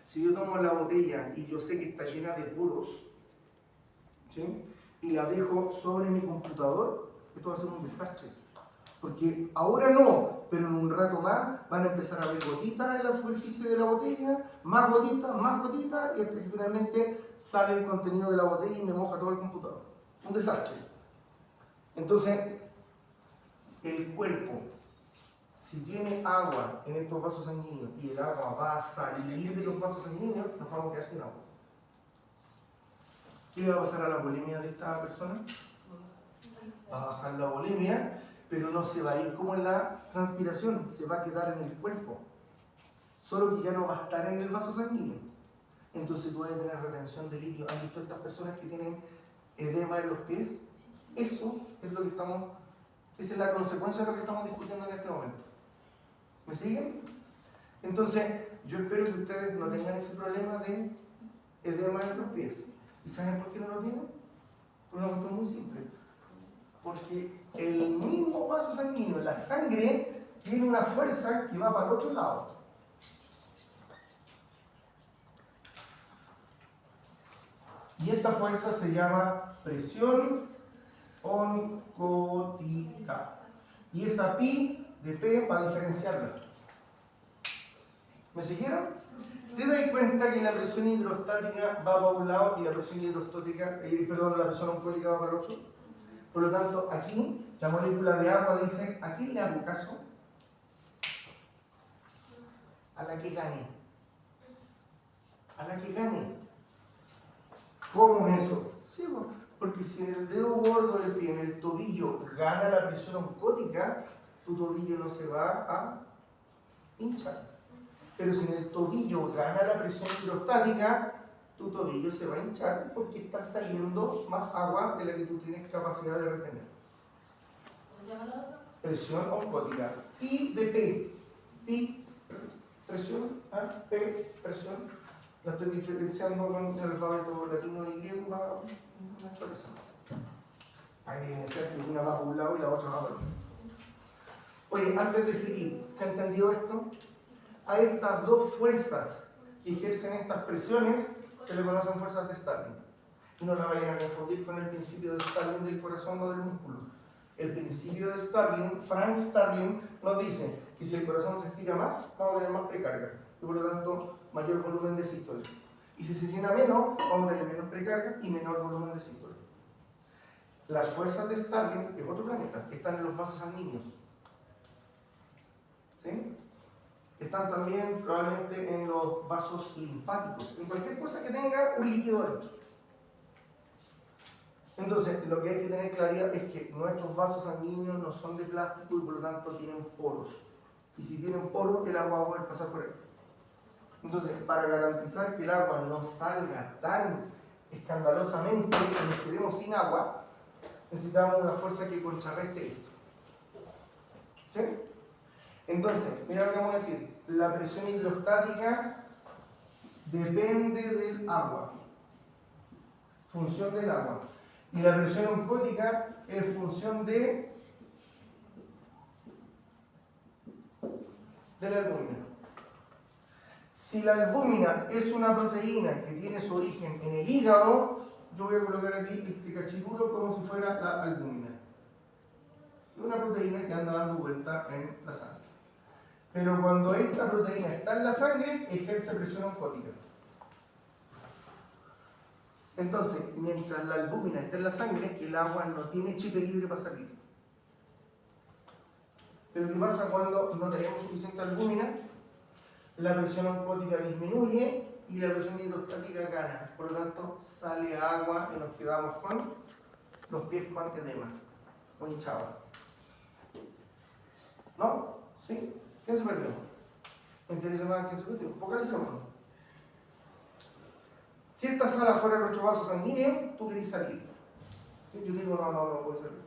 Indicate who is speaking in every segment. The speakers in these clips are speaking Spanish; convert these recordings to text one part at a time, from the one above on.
Speaker 1: Si yo tomo la botella y yo sé que está llena de poros, ¿sí? Y la dejo sobre mi computador, esto va a ser un desastre. Porque ahora no, pero en un rato más van a empezar a ver gotitas en la superficie de la botella, más gotitas, y hasta que finalmente sale el contenido de la botella y me moja todo el computador. Un desastre. Entonces, el cuerpo, si tiene agua en estos vasos sanguíneos y el agua va a salir de los vasos sanguíneos, nos vamos a quedar sin agua. ¿Qué le va a pasar a la bulimia de esta persona? Va a bajar la bulimia, pero no se va a ir como en la transpiración, se va a quedar en el cuerpo. Solo que ya no va a estar en el vaso sanguíneo. Entonces tú vas a tener retención de líquido. ¿Han visto estas personas que tienen edema en los pies? Eso es lo que esa es la consecuencia de lo que estamos discutiendo en este momento. ¿Me siguen? Entonces, yo espero que ustedes no tengan ese problema de edema en los pies. ¿Y saben por qué no lo tienen? Por una cuestión muy simple. Porque el mismo vaso sanguíneo, la sangre, tiene una fuerza que va para el otro lado. Y esta fuerza se llama presión oncótica. Y esa pi de P para diferenciarla. ¿Me siguieron? ¿Te das cuenta que la presión hidrostática va para un lado y la presión la presión oncótica va para el otro? Por lo tanto, aquí la molécula de agua dice, ¿a quién le hago caso? A la que gane. A la que gane. ¿Cómo es eso? Sí, porque si en el dedo gordo del pie, en el tobillo, gana la presión oncótica, tu tobillo no se va a hinchar. Pero si en el tobillo gana la presión hidrostática, tu tobillo se va a hinchar porque está saliendo más agua de la que tú tienes capacidad de retener.
Speaker 2: ¿Cómo se llama la otra?
Speaker 1: Presión oncótica. I de P. Pi, presión, P, presión. La estoy diferenciando con el alfabeto latino y griego para actualizar. Hay que evidenciar que una va para un lado y la otra va para el otro. Oye, antes de seguir, ¿se entendió esto? A estas dos fuerzas que ejercen estas presiones se le conocen fuerzas de Stirling. Y no la vayan a confundir con el principio de Stirling del corazón o del músculo. El principio de Stirling, Frank Stirling, nos dice que si el corazón se estira más, vamos a tener más precarga y por lo tanto mayor volumen de sístole. Y si se llena menos, vamos a tener menos precarga y menor volumen de sístole. Las fuerzas de Stirling es otro planeta, están en los vasos sanguíneos. ¿Sí? Están también probablemente en los vasos linfáticos, en cualquier cosa que tenga un líquido dentro. Entonces, lo que hay que tener claridad es que nuestros vasos sanguíneos no son de plástico y por lo tanto tienen poros. Y si tienen poros, el agua va a poder pasar por ahí. Entonces, para garantizar que el agua no salga tan escandalosamente que nos quedemos sin agua, necesitamos una fuerza que contrarreste esto. ¿Sí? Entonces, mira lo que vamos a decir. La presión hidrostática depende del agua. Función del agua. Y la presión oncótica es función de la albúmina. Si la albúmina es una proteína que tiene su origen en el hígado, yo voy a colocar aquí este cachirulo como si fuera la albúmina. Es una proteína que anda dando vuelta en la sangre. Pero cuando esta proteína está en la sangre, ejerce presión oncótica. Entonces, mientras la albúmina está en la sangre, el agua no tiene chip libre para salir. Pero ¿qué pasa cuando no tenemos suficiente albúmina? La presión oncótica disminuye y la presión hidrostática gana. Por lo tanto, sale agua y nos quedamos con los pies con edema o hinchado. ¿No? ¿Sí? ¿Quién se perdió? Me interesa más quién se perdió. Focalicémonos. Si esta sala fuera nuestro vaso sanguíneo, tú querés salir. Yo te digo, no puedes salir.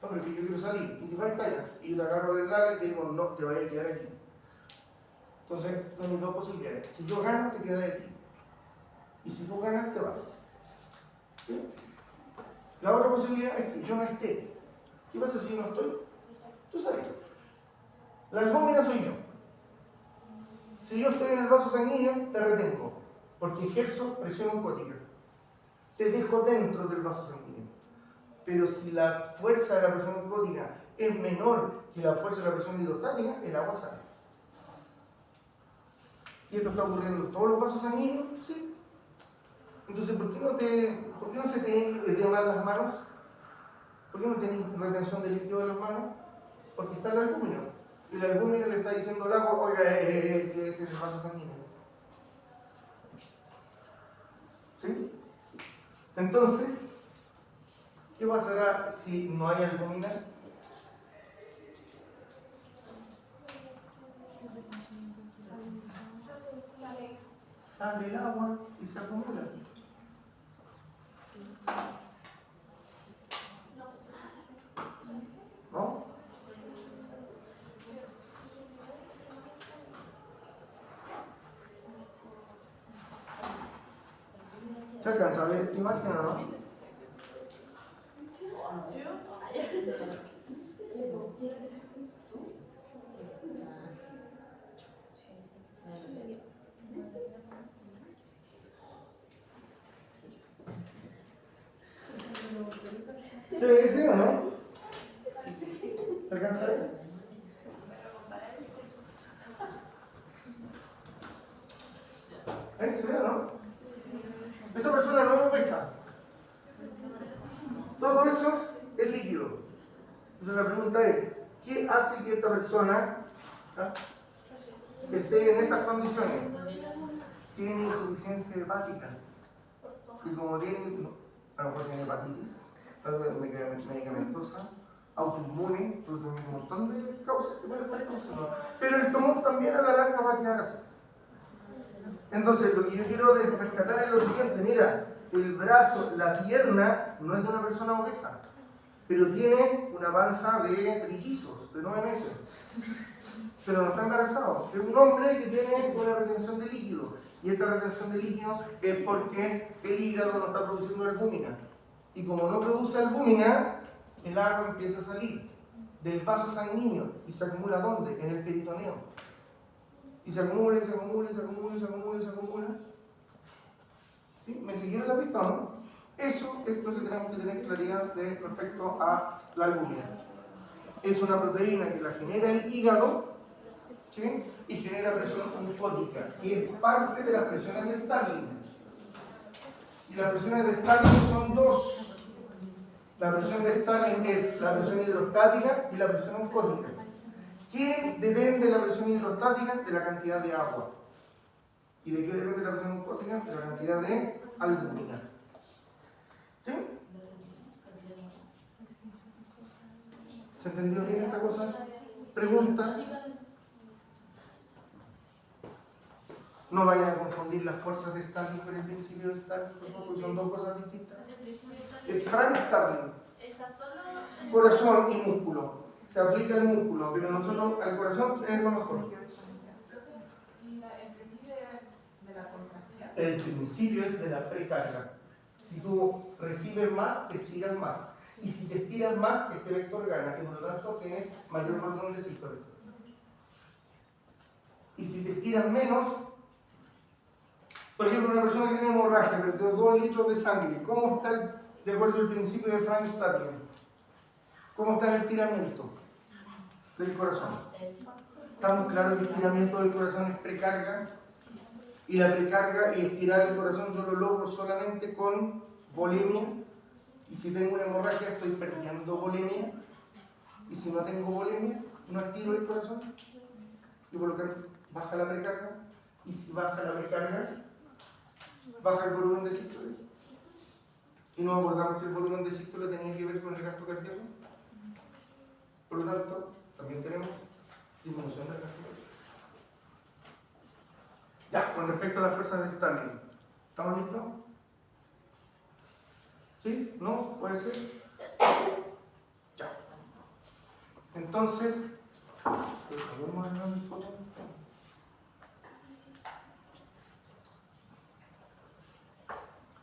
Speaker 1: No, pero es que yo quiero salir. Y te vas para allá. Y yo te agarro del lado y te digo, no, te vayas a quedar aquí. Entonces, no hay dos posibilidades. Si yo gano, te quedas aquí. Y si tú ganas, te vas. ¿Sí? La otra posibilidad es que yo no esté. ¿Qué pasa si yo no estoy? Tú sales. La albúmina soy yo. Si yo estoy en el vaso sanguíneo, te retengo, porque ejerzo presión oncótica. Te dejo dentro del vaso sanguíneo. Pero si la fuerza de la presión oncótica es menor que la fuerza de la presión hidrostática, el agua sale. ¿Y esto está ocurriendo en todos los vasos sanguíneos? Sí. Entonces, ¿por qué no se te queman las manos? ¿Por qué no tenés retención de líquido de las manos? Porque está el albúmino. Y el albúmino le está diciendo al agua, oiga, que es el vaso sanguíneo. ¿Sí? Entonces, ¿qué pasará si no hay albúmina? Sale el agua y se acumula. ¿No? ¿Se alcanza a ver esta imagen o no? ¿Se ve ese o no? ¿Se alcanza a ver? ¿Ahí se ve o no? Esa persona no pesa. Todo eso es líquido. Entonces la pregunta es, ¿qué hace que esta persona esté en estas condiciones? Tiene insuficiencia hepática. Y como tiene, a lo mejor tiene hepatitis, medicamentosa, autoinmune, un montón de causas que pueden estar causando. Pero el tumor también a la larga va a quedar así. Entonces, lo que yo quiero rescatar es lo siguiente: mira, el brazo, la pierna no es de una persona obesa, pero tiene una panza de trillizos, de 9 meses. Pero no está embarazado. Es un hombre que tiene una retención de líquido. Y esta retención de líquido es porque el hígado no está produciendo albúmina. Y como no produce albúmina, el agua empieza a salir del vaso sanguíneo. ¿Y se acumula dónde? En el peritoneo. Y se acumula, y se acumula, y se acumula, y se acumula, y se acumula. ¿Sí? ¿Me siguieron la pista o no? Eso es lo que tenemos que tener claridad respecto a la albúmina. Es una proteína que la genera el hígado, ¿sí? Y genera presión oncótica, que es parte de las presiones de Stalin. Y las presiones de Stalin son dos. La presión de Stalin es la presión hidrostática y la presión oncótica. ¿Qué depende de la presión hidrostática? De la cantidad de agua. ¿Y de qué depende la presión oncótica? De la cantidad de albúmina. ¿Sí? ¿Se entendió bien esta cosa? ¿Preguntas? No vayan a confundir las fuerzas de Stalin con el principio de Stalin, porque son dos cosas distintas. Es Frank Starling. Corazón y músculo. Se aplica al músculo, pero no solo al corazón, es lo mejor.
Speaker 2: El principio de la contracción.
Speaker 1: El principio es de la precarga. Si tú recibes más, te estiras más. Y si te estiras más, este vector gana, y por lo tanto tienes mayor volumen de sístole. Y si te estiras menos, por ejemplo, una persona que tiene hemorragia, perdió 2 litros de sangre, ¿cómo está, de acuerdo al principio de Frank Starling? ¿Cómo está el estiramiento del corazón? Estamos claros que el estiramiento del corazón es precarga, y la precarga y estirar el corazón yo lo logro solamente con volemia, y si tengo una hemorragia estoy perdiendo volemia, y si no tengo volemia no estiro el corazón, y por lo que baja la precarga, y si baja la precarga baja el volumen de sístole, y nos acordamos que el volumen de sístole tenía que ver con el gasto cardíaco. Por lo tanto, también tenemos disminución del gasto cardíaco. Ya, con respecto a las fuerzas de Stalin, ¿estamos listos? ¿Sí? ¿No? ¿Puede ser? Ya. Entonces, ¿podemos arreglar mi foto?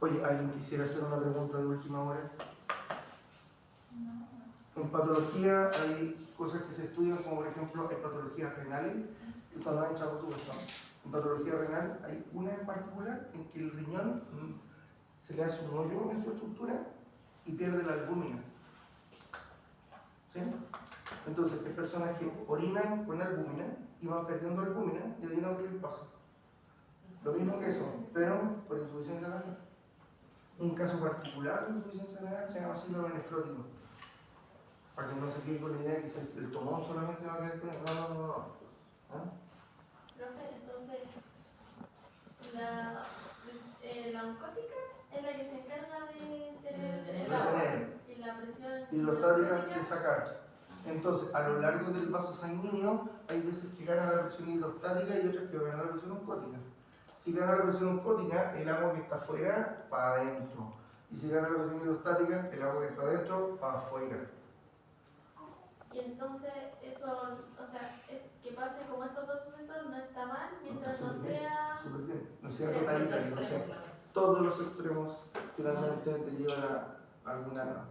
Speaker 1: Oye, ¿alguien quisiera hacer una pregunta de última hora? En patología hay cosas que se estudian, como por ejemplo en patologías renales, y cuando han echado su cuestión. En patología renal hay una en particular en que el riñón se le hace un hoyo en su estructura y pierde la albúmina. ¿Sí? Entonces, hay personas que orinan con albúmina y van perdiendo albúmina y adivina lo que les pasa. Lo mismo que eso, pero por insuficiencia renal. Un caso particular de insuficiencia renal se llama síndrome nefrótico. Para que no se quede con la idea de que el tomón solamente va a caer con eso. No. ¿Ah?
Speaker 3: Profe, entonces, la oncótica es la que se encarga de tener el agua y la presión
Speaker 1: Hidrostática que sacar. Entonces, a lo largo del vaso sanguíneo, hay veces que gana la presión hidrostática y otras que gana la presión oncótica. Si gana la presión oncótica, el agua que está afuera, para adentro. Y si gana la presión hidrostática, el agua que está adentro, para afuera.
Speaker 3: Y entonces, eso, o sea, que pase como estos dos sucesos no está mal mientras no sea.
Speaker 1: Súper bien, no sea totalitario, no sea. Todos los extremos finalmente te llevan a alguna.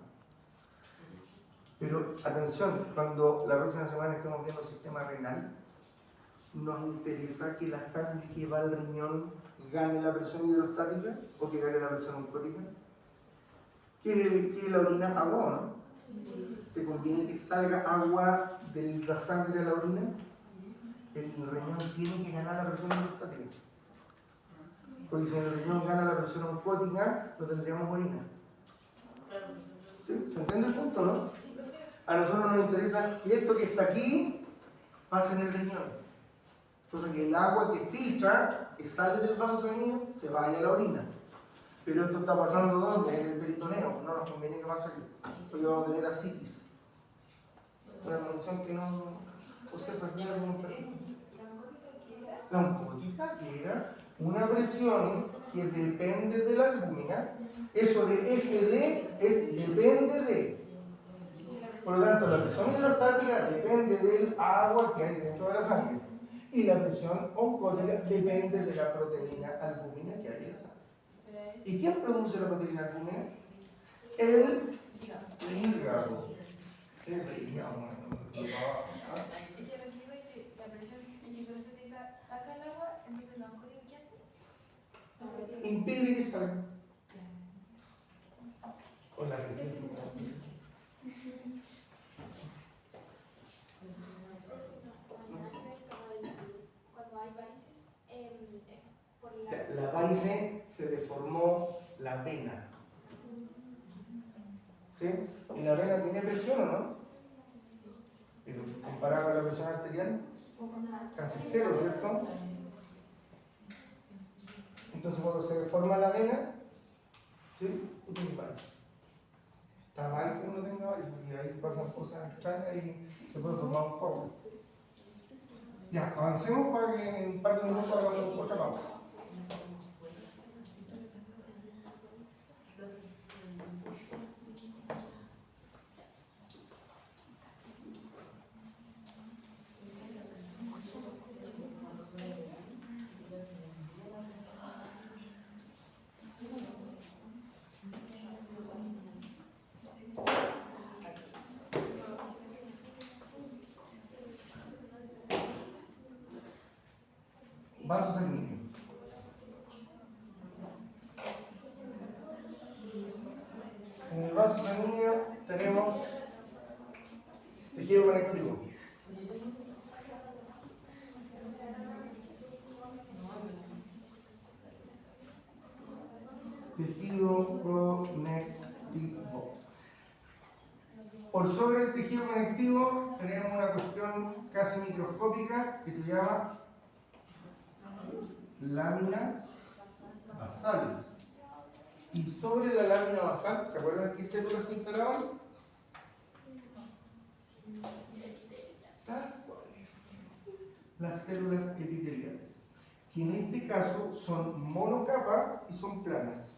Speaker 1: Pero atención, cuando la próxima semana estemos viendo el sistema renal, nos interesa que la sangre que va al riñón gane la presión hidrostática o que gane la presión oncótica. ¿Quiere la orina agua o no?
Speaker 3: Sí.
Speaker 1: ¿Te conviene que salga agua de la sangre a la orina? El riñón tiene que ganar la presión hidrostática. Porque si el riñón gana la presión oncótica, no tendríamos orina. ¿Sí? ¿Se entiende el punto, no? A nosotros nos interesa que esto que está aquí pase en el riñón. Entonces que el agua que filtra, que sale del vaso sanguíneo, se vaya a la orina. Pero esto está pasando ¿dónde? En el peritoneo. No nos conviene que pase aquí. Porque vamos a tener ascitis. Una condición que no... O sea, pues, la oncótica que era una presión que depende de la albúmina. Eso de FD es depende de. Por lo tanto, la presión hidrostática depende del agua que hay dentro de la sangre. Y la presión oncótica depende de la proteína albúmina que hay en la sangre. ¿Y quién produce la proteína albúmina? El hígado. El riñón. Impide que salga. O la
Speaker 3: Cuando hay varices, por
Speaker 1: la varice se deformó la vena. ¿Sí? ¿Y la vena tiene presión o no? Pero comparado con la presión arterial, casi cero, ¿cierto? Entonces cuando se deforma la vena, ¿sí? Tú tienes varice. Está mal que uno tenga varice, porque ahí pasan cosas extrañas y se puede formar un poco. Ya, avancemos para que en un par de minutos hagamos otra pausa. Vaso sanguíneo. En el vaso sanguíneo tenemos tejido conectivo. Tejido conectivo. Por sobre el tejido conectivo tenemos una cuestión casi microscópica que se llama lámina basal. Y sobre la lámina basal, ¿se acuerdan qué células se instalaban? Las células epiteliales, que en este caso son monocapa y son planas.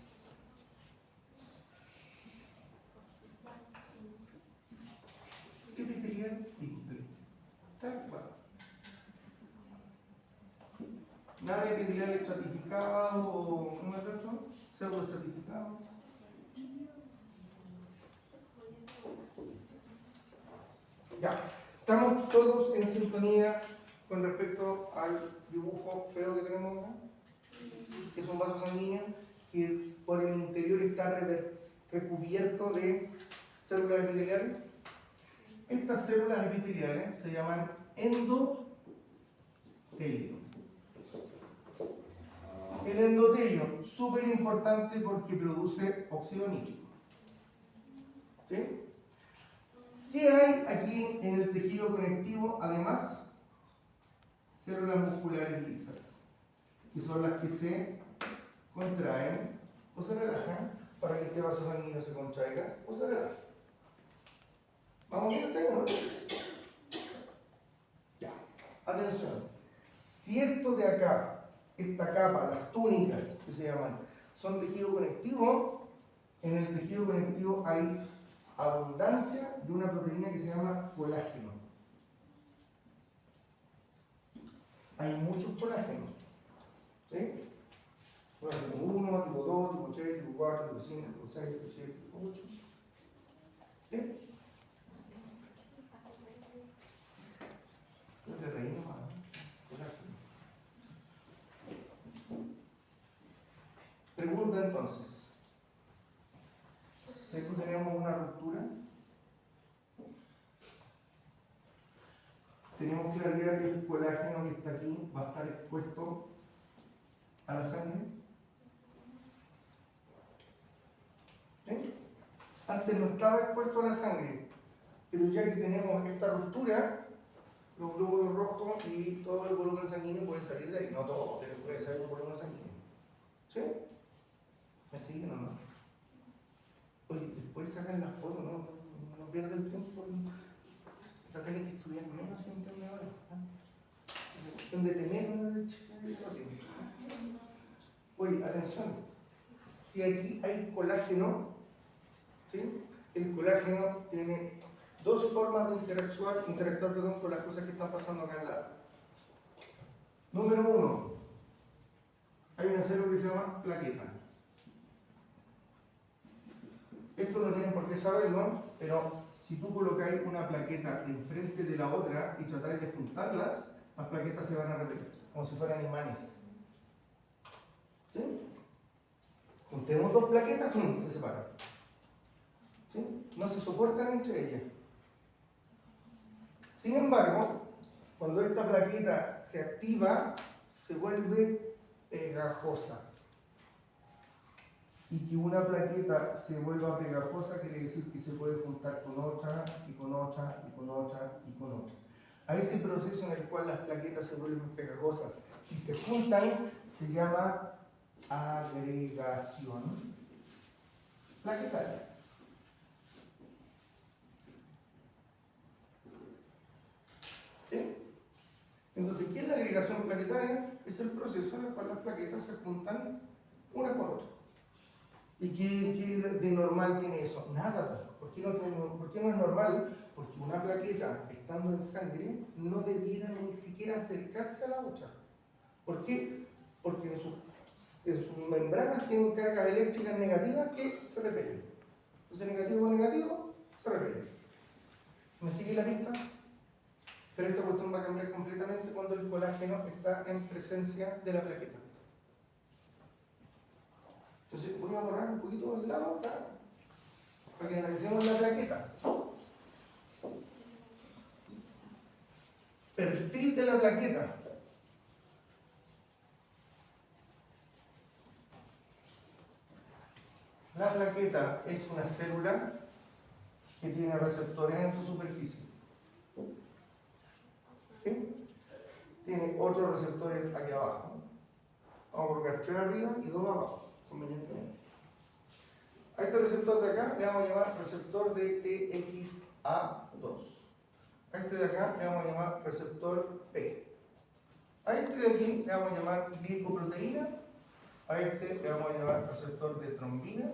Speaker 1: Epitelial simple, tal cual. Nada de epitelial estratificado o ¿cómo es esto? Pseudoestratificado. Ya, estamos todos en sintonía con respecto al dibujo feo que tenemos acá? Que es un vaso sanguíneo que por el interior está recubierto de células epiteliales. Estas células epiteliales se llaman endotelio. El endotelio, súper importante porque produce óxido nítrico. ¿Sí? ¿Qué hay aquí en el tejido conectivo? Además, células musculares lisas, que son las que se contraen o se relajan para que este vaso sanguíneo se contraiga o se relaje. ¿Vamos bien hasta ahí, no? Ya. Atención. Si esto de acá, esta capa, las túnicas que se llaman, son tejido conectivo, en el tejido conectivo hay abundancia de una proteína que se llama colágeno. Hay muchos colágenos. ¿Sí? Bueno, tipo 1, tipo 2, tipo 3, tipo 4, tipo 5, tipo 6, tipo 7, tipo 8. ¿Sí? No te reí nomás, ¿no? Colágeno. Pregunta entonces. Si aquí tenemos una ruptura, tenemos claridad que el colágeno que está aquí va a estar expuesto a la sangre. ¿Sí? Antes no estaba expuesto a la sangre, pero ya que tenemos esta ruptura, los glóbulos rojos y todo el volumen sanguíneo puede salir de ahí. No todo, pero puede salir un volumen sanguíneo. ¿Sí? ¿Me siguen o no? Oye, después sacan la foto, no pierdan el tiempo. Va a tener que estudiar menos en ahora. La cuestión de tener Oye, atención. Si aquí hay colágeno, ¿sí? El colágeno tiene dos formas de interactuar con las cosas que están pasando acá al lado. Número uno, hay una célula que se llama plaqueta. Esto no tienen por qué saberlo, pero si tú colocáis una plaqueta enfrente de la otra y tratáis de juntarlas, las plaquetas se van a repetir, como si fueran imanes. ¿Sí? Juntemos dos plaquetas, ¡pum!, se separan. ¿Sí? No se soportan entre ellas. Sin embargo, cuando esta plaqueta se activa, se vuelve pegajosa. Y que una plaqueta se vuelva pegajosa quiere decir que se puede juntar con otra, y con otra, y con otra, y con otra. A ese proceso en el cual las plaquetas se vuelven pegajosas y se juntan, se llama agregación plaquetaria. ¿Sí? Entonces, ¿qué es la agregación plaquetaria? Es el proceso en el cual las plaquetas se juntan una con otra. ¿Y qué de normal tiene eso? Nada. ¿Por qué no es normal? Porque una plaqueta, estando en sangre, no debiera ni siquiera acercarse a la otra. ¿Por qué? Porque en sus membranas tienen cargas eléctricas negativas que se repelen. Entonces, negativo, negativo, se repelen. ¿Me sigue la pista? Pero esta cuestión va a cambiar completamente cuando el colágeno está en presencia de la plaqueta. Entonces voy a borrar un poquito del lado acá, para que analicemos la plaqueta. Perfil de la plaqueta. La plaqueta es una célula que tiene receptores en su superficie. ¿Sí? Tiene otros receptores aquí abajo. Vamos a colocar 3 arriba y 2 abajo, convenientemente. A este receptor de acá le vamos a llamar receptor de TXA2. A este de acá le vamos a llamar receptor P. A este de aquí le vamos a llamar glicoproteína. A este le vamos a llamar receptor de trombina.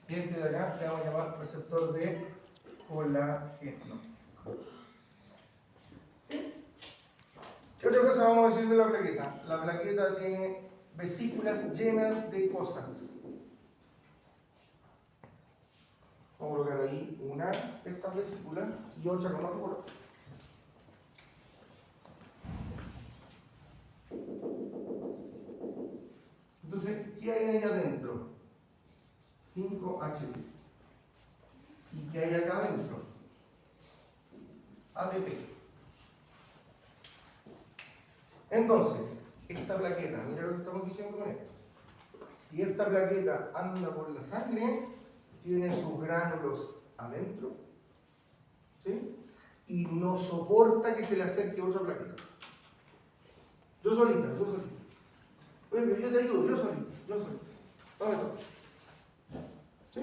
Speaker 1: Y a este de acá le vamos a llamar receptor de colágeno. ¿Sí? ¿Qué otra cosa vamos a decir de la plaqueta? La plaqueta tiene vesículas llenas de cosas. Vamos a colocar ahí una de estas vesículas y otra con otro color. Entonces, ¿qué hay ahí adentro? 5HT. ¿Y qué hay acá adentro? ADP. Entonces, esta plaqueta, mira lo que estamos diciendo con esto. Si esta plaqueta anda por la sangre, tiene sus gránulos adentro, ¿sí? Y no soporta que se le acerque otra plaqueta. Yo solita. Oye, pero yo te ayudo, yo solita. No me toques. ¿Sí?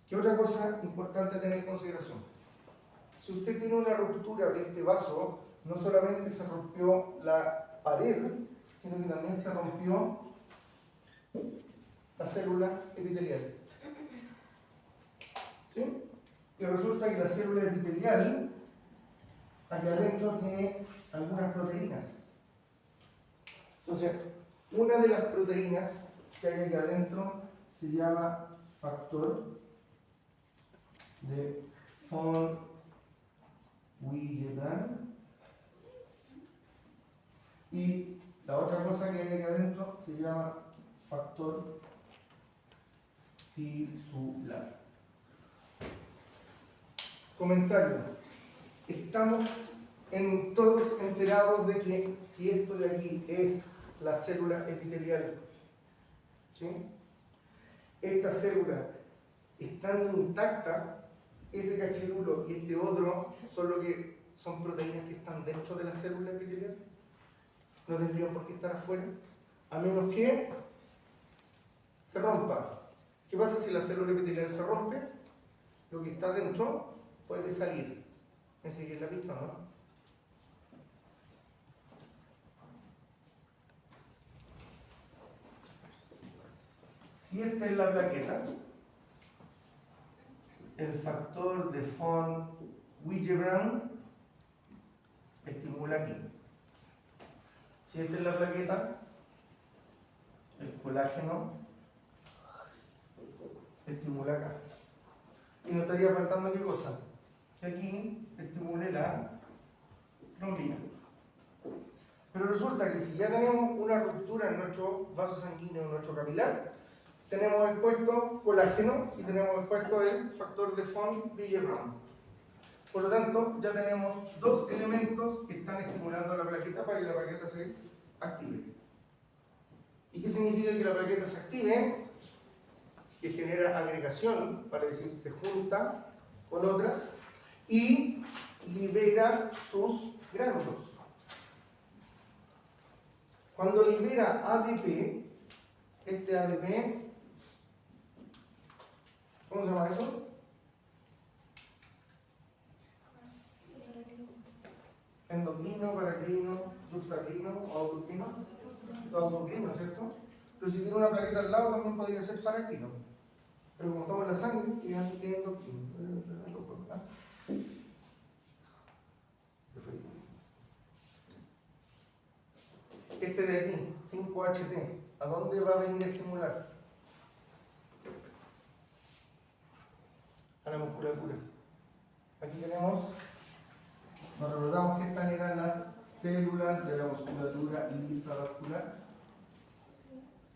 Speaker 1: ¿Qué otra cosa importante a tener en consideración? Si usted tiene una ruptura de este vaso, no solamente se rompió la pared, sino que también se rompió la célula epitelial. ¿Sí? Y resulta que la célula epitelial, aquí adentro, tiene algunas proteínas. Entonces, una de las proteínas que hay aquí adentro se llama factor de von Willebrand. Y la otra cosa que hay aquí adentro se llama factor tisular. Comentario. Estamos todos enterados de que si esto de aquí es la célula epitelial, ¿sí? Esta célula, estando intacta, ese cachirulo y este otro son proteínas que están dentro de la célula epitelial. No tendrían por qué estar afuera, a menos que se rompa. ¿Qué pasa si la célula epitelial se rompe? Lo que está dentro puede salir. ¿Me sigue la pista, no? Si esta es la plaqueta, el factor de von Willebrand estimula aquí. Si esta es la plaqueta, el colágeno estimula acá. Y no estaría faltando qué cosa, que aquí estimule la trombina. Pero resulta que si ya tenemos una ruptura en nuestro vaso sanguíneo, en nuestro capilar, tenemos expuesto colágeno y tenemos expuesto el factor de von Willebrand. Por lo tanto, ya tenemos dos elementos que están estimulando la plaqueta para que la plaqueta se active. ¿Y qué significa que la plaqueta se active? Que genera agregación, para decir, se junta con otras y libera sus gránulos. Cuando libera ADP, este ADP, ¿cómo se llama eso? Endocrino, paracrino, juxtacrino, autocrino, ¿cierto? Pero si tiene una plaqueta al lado también podría ser paracrino. Pero como estamos en la sangre, es endocrino. Este de aquí, 5HT, ¿a dónde va a venir a estimular? A la musculatura. Aquí tenemos, nos recordamos que estas eran las células de la musculatura lisa vascular.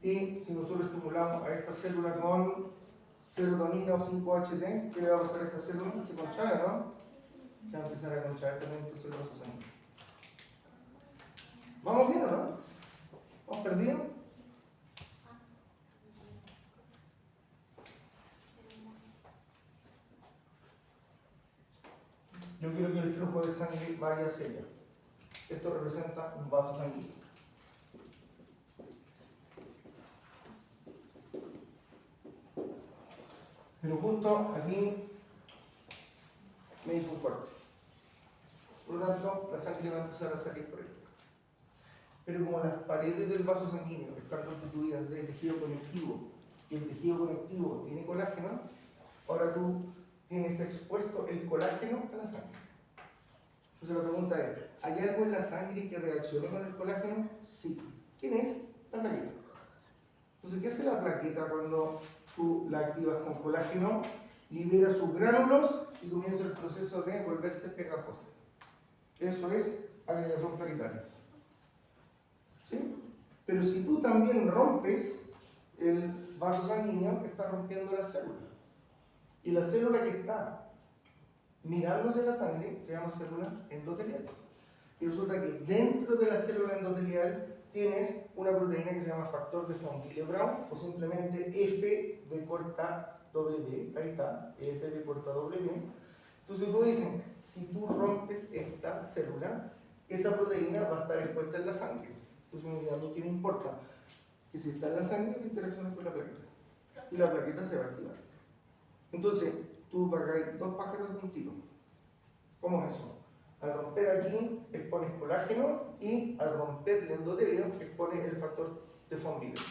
Speaker 1: Y si nosotros estimulamos a esta célula con serotonina o 5HT, ¿qué le va a pasar a esta célula? Se contrae, ¿no? Se va a empezar a contraer también entonces los vasos sanguíneos. ¿Vamos bien o no? ¿Vamos perdidos? Yo quiero que el flujo de sangre vaya hacia allá. Esto representa un vaso sanguíneo. Pero justo aquí me hizo un corte. Por lo tanto, la sangre va a empezar a salir por ahí. Pero como las paredes del vaso sanguíneo están constituidas de tejido conectivo y el tejido conectivo tiene colágeno, ahora tú tienes expuesto el colágeno a la sangre. Entonces la pregunta es, ¿hay algo en la sangre que reaccione con el colágeno? Sí. ¿Quién es? La plaqueta. Entonces, ¿qué hace la plaqueta cuando tú la activas con colágeno? Libera sus gránulos y comienza el proceso de volverse pegajosa. Eso es agregación plaquetaria. ¿Sí? Pero si tú también rompes el vaso sanguíneo, estás rompiendo la célula. Y la célula que está mirándose la sangre se llama célula endotelial. Y resulta que dentro de la célula endotelial tienes una proteína que se llama factor de von Willebrand, o simplemente F de corta W, ahí está, F de corta W. Entonces tú dices, si tú rompes esta célula, esa proteína va a estar expuesta en la sangre. Entonces uno dice, a mí qué me importa, que si está en la sangre, la interacción es con la plaqueta. Y la plaqueta se va a activar. Entonces, tú pagas 2 pájaros de un tiro. ¿Cómo es eso? Al romper aquí, expones colágeno y al romper el endotelio, expones el factor de von Willebrand.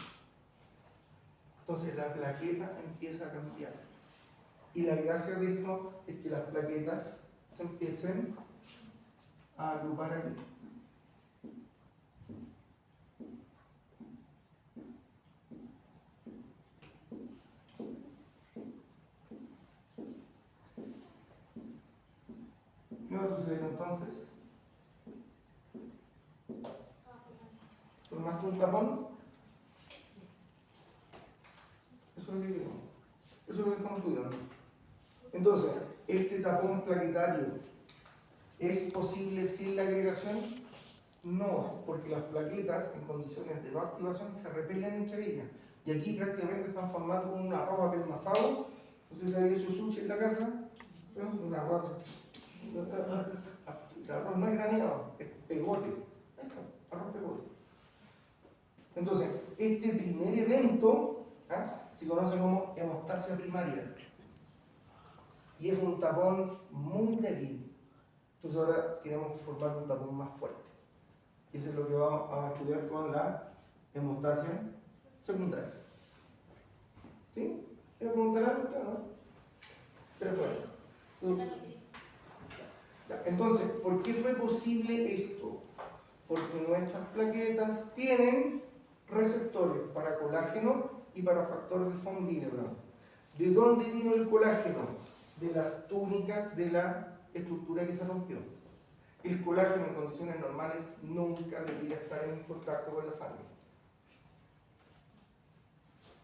Speaker 1: Entonces, la plaqueta empieza a cambiar. Y la gracia de esto es que las plaquetas se empiecen a agrupar aquí. ¿Qué va a suceder entonces? ¿Formaste un tapón? Eso es lo que queremos. Eso es lo que estamos estudiando. Entonces, ¿este tapón plaquetario es posible sin la agregación? No, porque las plaquetas en condiciones de no activación se repelen entre ellas. Y aquí prácticamente están formando un arroz apelmazado. No sé si habéis hecho sushi en la casa. Un arroz. El arroz no es graneado, es pegote. Ahí está, arroz pegote. Entonces, este primer evento se conoce como hemostasia primaria. Y es un tapón muy débil. Entonces ahora queremos formar un tapón más fuerte. Y eso es lo que vamos a estudiar con la hemostasia secundaria. ¿Sí? ¿Quiere preguntar algo usted o no? Pero fuera. Entonces, ¿por qué fue posible esto? Porque nuestras plaquetas tienen receptores para colágeno y para factor de von Willebrand. ¿De dónde vino el colágeno? De las túnicas de la estructura que se rompió. El colágeno en condiciones normales nunca debería estar en contacto con la sangre.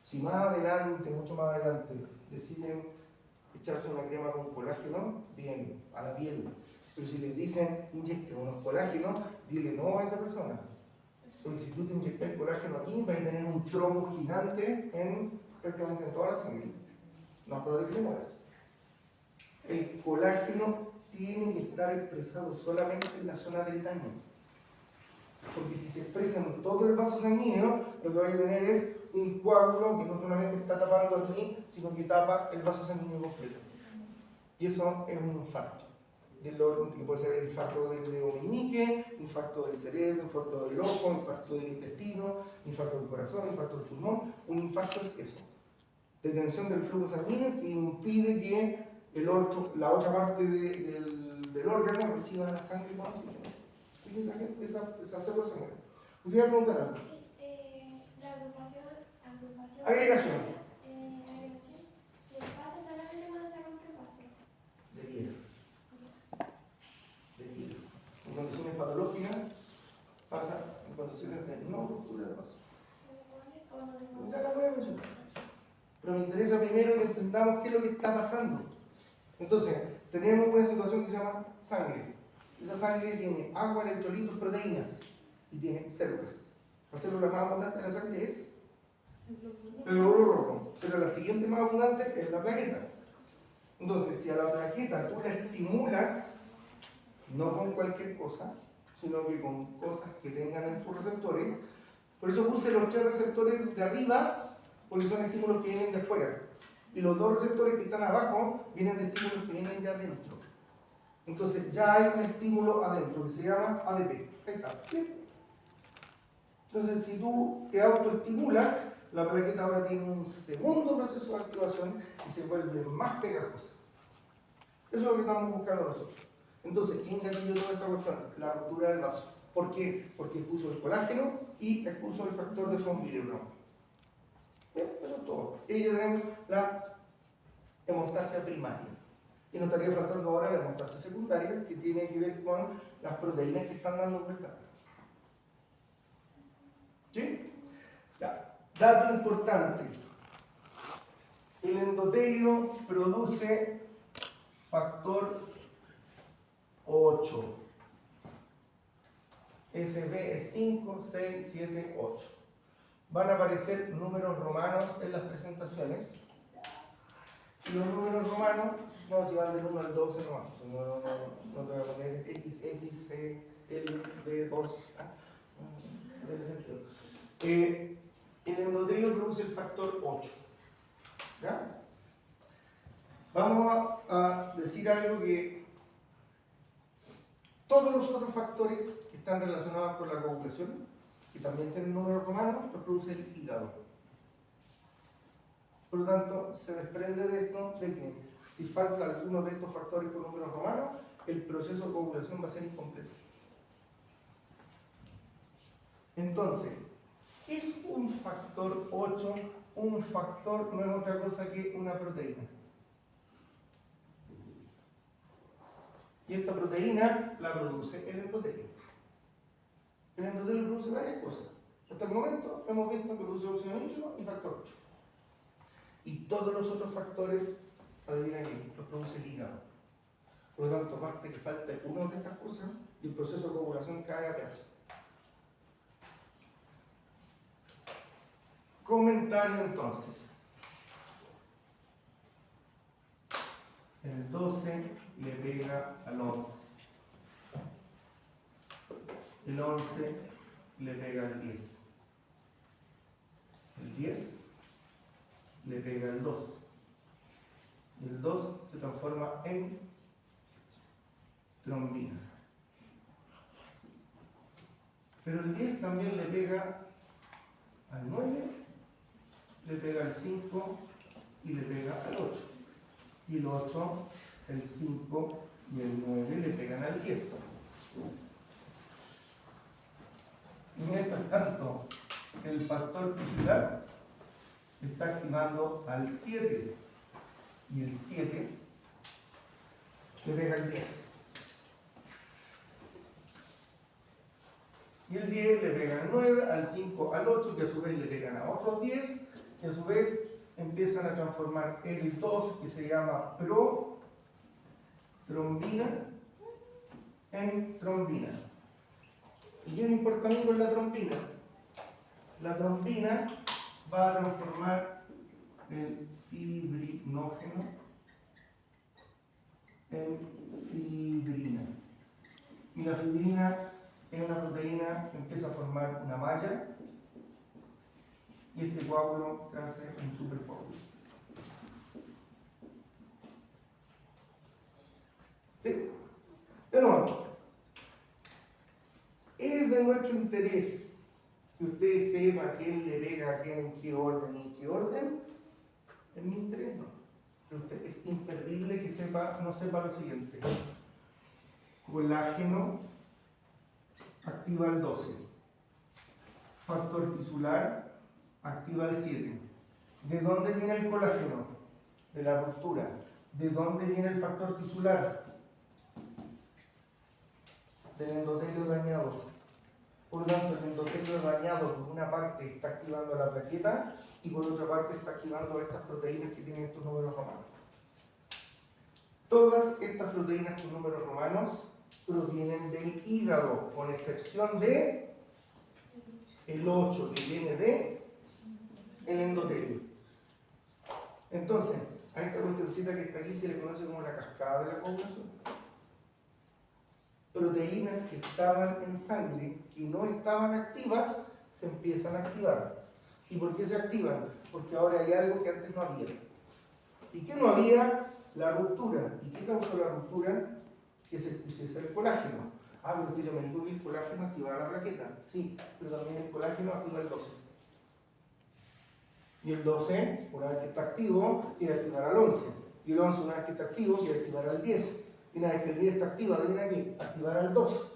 Speaker 1: Si más adelante, mucho más adelante, deciden echarse una crema con colágeno, bien, a la piel. Pero si les dicen inyecten unos colágenos, dile no a esa persona. Porque si tú te inyectas el colágeno aquí, vas a tener un trombo gigante prácticamente en toda la sangre. No es probable que te mueras. El colágeno tiene que estar expresado solamente en la zona del daño. Porque si se expresa en todo el vaso sanguíneo, lo que va a tener es un coágulo que no solamente está tapando aquí, sino que tapa el vaso sanguíneo completo. Y eso es un infarto del órgano, que puede ser el infarto del dedo meñique, infarto del cerebro, infarto del ojo, infarto del intestino, infarto del corazón, infarto del pulmón. Un infarto es eso: detención del flujo sanguíneo que impide que la otra parte del órgano reciba la sangre con oxígeno. Esa célula se muere. ¿Usted va a preguntar algo?
Speaker 4: Sí, la agrupación.
Speaker 1: Agregación.
Speaker 4: Si pasa solamente cuando se rompe el vaso.
Speaker 1: Debiera. En condiciones patológicas pasa en condiciones de no ruptura de vaso. Ya la voy a mencionar. Pero me interesa primero que entendamos qué es lo que está pasando. Entonces, tenemos una situación que se llama sangre. Esa sangre tiene agua, electrolitos, proteínas y tiene células. La célula más abundante de la sangre es el glóbulo rojo, pero la siguiente más abundante es la plaqueta. Entonces, si a la plaqueta tú la estimulas, no con cualquier cosa, sino que con cosas que tengan en sus receptores, por eso puse los 3 receptores de arriba, porque son estímulos que vienen de afuera. Y los 2 receptores que están abajo vienen de estímulos que vienen de adentro. Entonces ya hay un estímulo adentro que se llama ADP. Ahí está. Entonces si tú te autoestimulas, la plaqueta ahora tiene un segundo proceso de activación y se vuelve más pegajosa. Eso es lo que estamos buscando nosotros. Entonces, ¿quién gatilló toda esta cuestión? La ruptura del vaso. ¿Por qué? Porque expuso el colágeno y expuso el factor de von Willebrand. Bien, eso es todo. Y ya tenemos la hemostasia primaria. Y nos estaría faltando ahora la hemostasia secundaria, que tiene que ver con las proteínas que están dando vuelta. ¿Sí? Ya. Dato importante. El endotelio produce factor 8. SB es 5, 6, 7, 8. Van a aparecer números romanos en las presentaciones. Y los números romanos, no, si van del 1 al 12, no te voy a poner X, X, C, L, B, 2. El endotelio produce el factor 8. ¿Ya? Vamos a decir algo que todos los otros factores que están relacionados con la coagulación, que también tienen números romanos, los produce el hígado. Por lo tanto, se desprende de esto de que si falta alguno de estos factores con números romanos, el proceso de coagulación va a ser incompleto. Entonces, ¿qué es un factor 8? Un factor no es otra cosa que una proteína. Y esta proteína la produce el endotelio. El endotelio produce varias cosas. Hasta el momento hemos visto que produce óxido nítrico y factor 8. Y todos los otros factores, adivina qué, los produce el hígado. Por lo tanto, basta que falte una de estas cosas y el proceso de coagulación cae a pedazos. Comentario entonces. El 12 le pega al 11. El 11 le pega al 10. El 10 le pega al 2. Y el 2 se transforma en trombina. Pero el 10 también le pega al 9, le pega al 5 y le pega al 8. Y el 8, el 5 y el 9 le pegan al 10. Y mientras tanto, el factor tisular está activando al 7. Y el 7 le pega al 10. Y el 10 le pega al 9, al 5, al 8, que a su vez le pegan a otros 10, que a su vez empiezan a transformar el 2, que se llama protrombina, en trombina. ¿Y qué me importa a mí con la trombina? La trombina va a transformar el fibrinógeno en fibrina. Y la fibrina es una proteína que empieza a formar una malla y este coágulo se hace un supercoágulo. ¿Sí? De nuevo, es de nuestro interés que ustedes sepan quién le pega a quién, en qué orden y en qué orden. En mi interés no. Pero usted es imperdible que no sepa lo siguiente. Colágeno activa el 12. Factor tisular activa el 7. ¿De dónde viene el colágeno? De la ruptura. ¿De dónde viene el factor tisular? Del endotelio dañado. Por lo tanto, el endotelio dañado por una parte está activando la plaqueta y por otra parte está activando estas proteínas que tienen estos números romanos. Todas estas proteínas con números romanos provienen del hígado, con excepción de el 8 que viene de el endotelio. Entonces, a esta cuestioncita que está aquí se le conoce como la cascada de la coagulación. Proteínas que estaban en sangre, que no estaban activas, se empiezan a activar. ¿Y por qué se activan? Porque ahora hay algo que antes no había. ¿Y qué no había? La ruptura. ¿Y qué causó la ruptura? Que se pusiese el colágeno. Ah, pero usted ya me dijo que el colágeno activaba la plaqueta. Sí, pero también el colágeno activa el 12. Y el 12, una vez que está activo, quiere activar al 11. Y el 11, una vez que está activo, quiere activar al 10. Y una vez que el 10 está activo, adivina qué, activar al 2.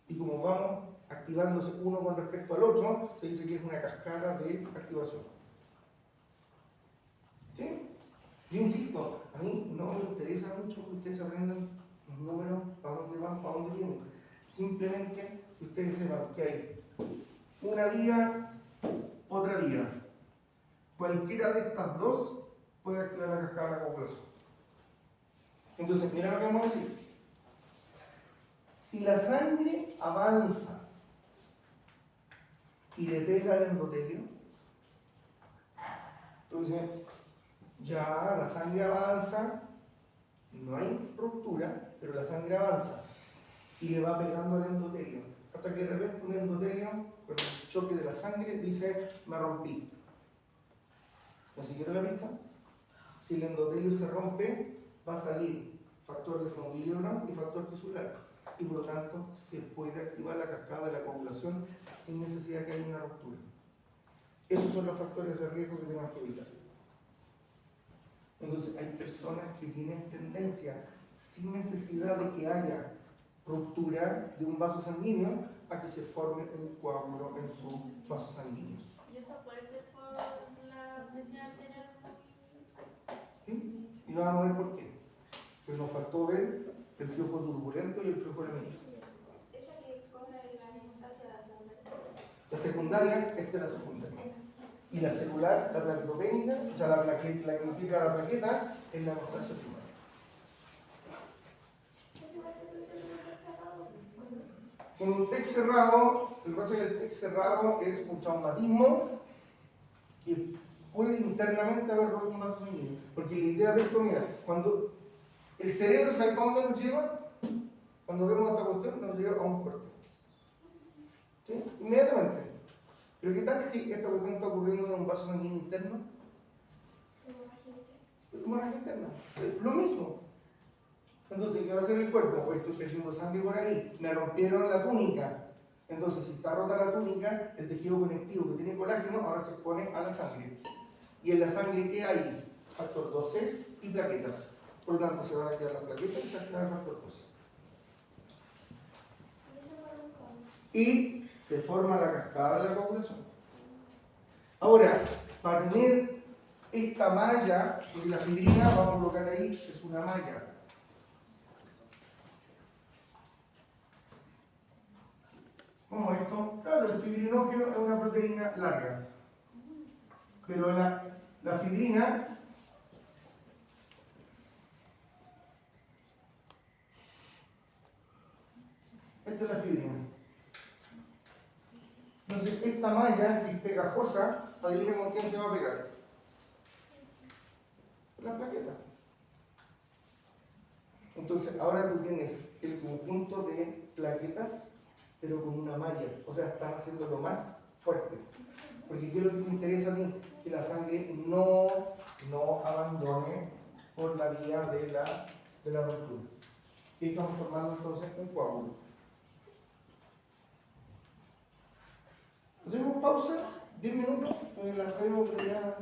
Speaker 1: Y como vamos activándose uno con respecto al otro, se dice que es una cascada de activación. ¿Sí? Yo insisto, a mí no me interesa mucho que ustedes aprendan los números, para dónde van, para dónde vienen. Simplemente que ustedes sepan que hay una vía otra vía. Cualquiera de estas dos puede activar la cascada de la coagulación. Entonces, mira lo que vamos a decir. Si la sangre avanza y le pega al endotelio, entonces ya la sangre avanza, no hay ruptura, pero la sangre avanza y le va pegando al endotelio. Hasta que de repente un endotelio, con el choque de la sangre, dice, me rompí. ¿Me siguieron la pista? Si el endotelio se rompe, va a salir factor de fonobiliona y factor tisular. Y por lo tanto, se puede activar la cascada de la coagulación sin necesidad que haya una ruptura. Esos son los factores de riesgo que tenemos que evitar. Entonces, hay personas que tienen tendencia, sin necesidad de que haya ruptura de un vaso sanguíneo, a que se forme un coágulo en sus vasos sanguíneos.
Speaker 3: ¿Y eso puede ser por la presión arterial?
Speaker 1: ¿Sí? Y vamos a ver por qué. Pues nos faltó ver el flujo turbulento y el flujo laminado.
Speaker 4: Esa que cobra la hemostasia de la segunda.
Speaker 1: La secundaria, esta es la secundaria. Y la celular, la plaquetopénica, o sea, la que implica la plaqueta, es la hemostasia primaria.
Speaker 4: ¿Eso va a ser un cerrado?
Speaker 1: Con un TEC cerrado, lo que pasa es que el TEC cerrado es un traumatismo que puede internamente haber roto un vaso sanguíneo. Porque la idea de esto, mira, cuando el cerebro, ¿sabe para dónde nos lleva? Cuando vemos esta cuestión, nos lleva a un corte. ¿Sí? Inmediatamente. Pero ¿qué tal si esta cuestión está ocurriendo en un vaso sanguíneo interno? Hemorragia interna. Lo mismo. Entonces, ¿qué va a hacer el cuerpo? Pues estoy perdiendo sangre por ahí. Me rompieron la túnica. Entonces, si está rota la túnica, el tejido conectivo que tiene colágeno ahora se expone a la sangre. Y en la sangre, ¿qué hay? Factor 12 y plaquetas. Por lo tanto, se van a quedar las plaquetas y se activa el factor 12. Y se forma la cascada de la coagulación. Ahora, para tener esta malla, porque la fibrina, vamos a colocar ahí, es una malla. ¿Cómo esto? Claro, el fibrinógeno es una proteína larga. Pero la fibrina esta es la fibrina. Entonces, esta malla que es pegajosa, adivina con quién se va a pegar. Con la plaqueta. Entonces, ahora tú tienes el conjunto de plaquetas, pero con una malla. O sea, estás haciéndolo más fuerte. Porque ¿qué es lo que te interesa a ti? Que la sangre no abandone por la vía de la ruptura. Y estamos formando entonces un coágulo. Hacemos pausa, 10 minutos, las tenemos que ya